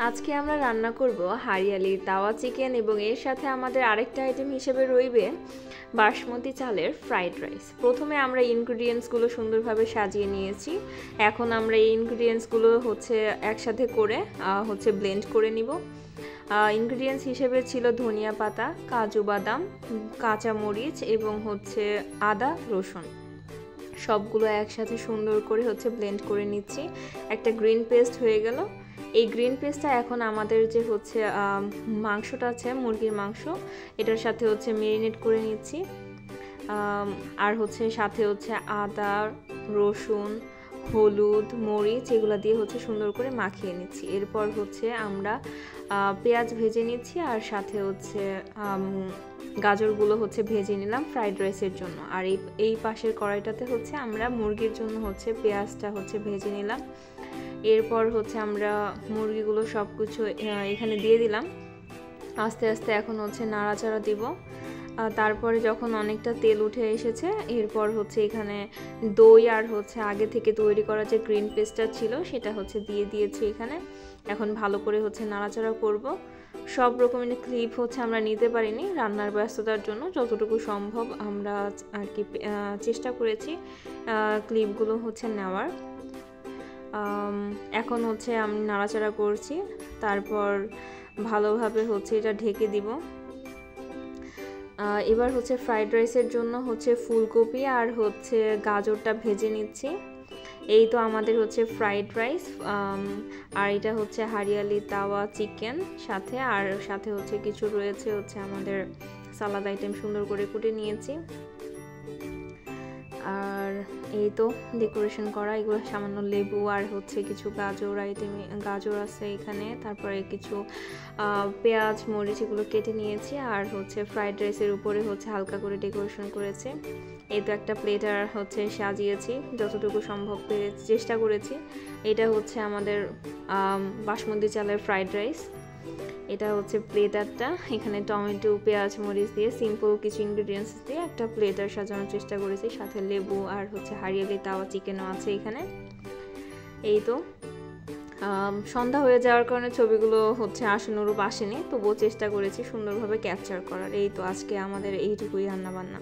আজকে আমরা রান্না করব হারিয়ালি তাওয়া চিকেন এবং এর সাথে আমাদের আরেকটা আইটেম হিসেবে রইবে বাসমতি চালের ফ্রাইড রাইস। প্রথমে আমরা ইনগ্রেডিয়েন্টসগুলো সুন্দরভাবে সাজিয়ে নিয়েছি। এখন আমরা এই ইনগ্রেডিয়েন্টসগুলো একসাথে করে ব্লেন্ড করে নিব। ইনগ্রেডিয়েন্টস হিসেবে ছিল ধনিয়া পাতা, কাজু বাদাম, কাঁচা মরিচ এবং আদা রসুন। সবগুলো একসাথে সুন্দর করে ব্লেন্ড করে নিচ্ছি। একটা গ্রিন পেস্ট হয়ে গেল। এই গ্রিন পেস্টটা এখন আমাদের যে মাংসটা আছে, মুরগির মাংস, এটার সাথে মেরিনেট করে নিচ্ছি। আর সাথে আদা, রসুন, হলুদ, মরিচ এগুলো দিয়ে সুন্দর করে মাখিয়ে নিচ্ছি। এরপর আমরা পেঁয়াজ ভেজে নিচ্ছি আর সাথে গাজরগুলো ভেজে নিলাম ফ্রাইড রাইসের জন্য। আর এই পাশের কড়াইটাতে আমরা মুরগির জন্য পেঁয়াজটা ভেজে নিলাম। এরপর আমরা মুরগিগুলো সব কিছু এখানে দিয়ে দিলাম। আস্তে আস্তে এখন নাড়াচাড়া দিব। তারপরে যখন অনেকটা তেল উঠে এসেছে, এরপর এখানে দই আর আগে থেকে তৈরি করা যে গ্রিন পেস্টটা ছিল সেটা দিয়ে দিয়েছি এখানে। এখন ভালো করে নাড়াচাড়া করব। সব রকমের ক্লিপ আমরা নিতে পারিনি রান্নার ব্যস্ততার জন্য, যতটুকু সম্ভব আমরা আর কি চেষ্টা করেছি ক্লিপগুলো নেওয়ার। এখন আমি নাড়াচাড়া করছি। তারপর ভালোভাবে এটা ঢেকে দিব। এবার ফ্রাইড রাইসের জন্য ফুলকপি আর গাজরটা ভেজে নিচ্ছি। এই তো আমাদের ফ্রাইড রাইস। আর এটা হারিয়ালি তাওয়া চিকেন সাথে কিছু রয়েছে আমাদের সালাদ আইটেম সুন্দর করে কুটে নিয়েছি। আর এই তো ডেকোরেশন করা, এগুলো সামান্য লেবু আর কিছু গাজর আছে এখানে। তারপরে কিছু পেঁয়াজ, মরিচ এগুলো কেটে নিয়েছি। আর ফ্রাইড রাইসের উপরে হালকা করে ডেকোরেশন করেছে। এই তো একটা প্লেটার সাজিয়েছি, যতটুকু সম্ভব চেষ্টা করেছি। এটা আমাদের বাসমতি চালের ফ্রাইড রাইস। এটা প্লেটারটা। এখানে টমেটো, পেঁয়াজ, মরিচ দিয়ে সিম্পল কিছু ইনগ্রেডিয়েন্টস দিয়ে একটা প্লেটার সাজানোর চেষ্টা করেছি। সাথে লেবু আর হারিয়ালি তাওয়া চিকেনও আছে এখানে। এই তো সন্ধ্যা হয়ে যাওয়ার কারণে ছবিগুলো আশানুরূপ আসেনি, তবুও চেষ্টা করেছি সুন্দরভাবে ক্যাপচার করার। এই তো আজকে আমাদের এইটুকুই রান্নাবান্না।